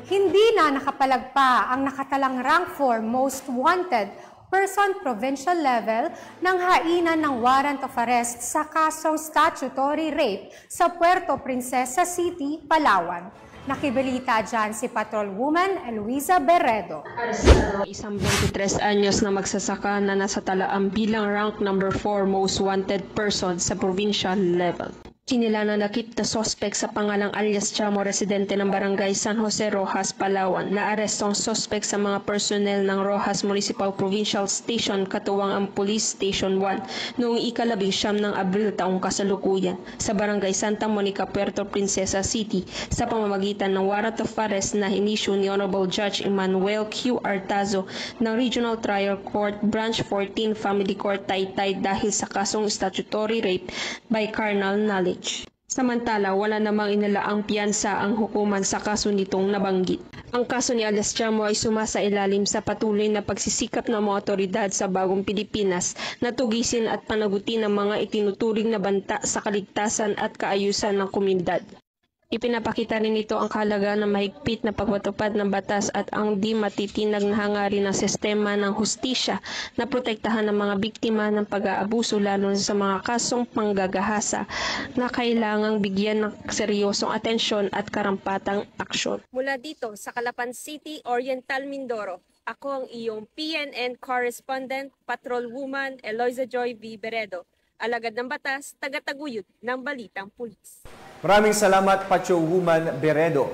hindi na nakapalagpa ang nakatalang rank 4 most wanted person provincial level ng hainan ng warrant of arrest sa kasong statutory rape sa Puerto Princesa City, Palawan. Nakibalita dyan si Patrolwoman Eloisa Berredo. Isang 23 anyos na magsasaka na nasa talaan bilang rank number 4 most wanted person sa provincial level. Sinilanaakit na sospek sa pangalang alias Chamo, residente ng barangay San Jose, Roxas, Palawan, na arestong sospek sa mga personnel ng Roxas Municipal Provincial Station katuwang ang Police Station 1 noong ika-19 ng Abril taong kasalukuyan sa barangay Santa Monica, Puerto Princesa City sa pamamagitan ng warrant of arrest na inisyu ni Honorable Judge Emmanuel Q. Artazo ng Regional Trial Court Branch 14 Family Court Taytay dahil sa kasong statutory rape by carnal knowledge. Samantala, wala namang inalaang piyansa ang hukuman sa kaso nitong nabanggit. Ang kaso ni alias Chamo ay sumasailalim sa patuloy na pagsisikap ng mga otoridad sa bagong Pilipinas na tugisin at panagutin ang mga itinuturing na banta sa kaligtasan at kaayusan ng komunidad. Ipinapakita rin ito ang kahalagaan ng mahigpit na pagpatupad ng batas at ang di matitinag na hangarin ng sistema ng hustisya na protektahan ng mga biktima ng pag-aabuso lalo sa mga kasong panggagahasa na kailangang bigyan ng seryosong atensyon at karampatang aksyon. Mula dito sa Calapan City, Oriental Mindoro, ako ang iyong PNN correspondent, Patrolwoman Eloisa Joy V. Berredo, alagad ng batas, tagataguyod ng Balitang Pulis. Maraming salamat, Patrolwoman Berredo.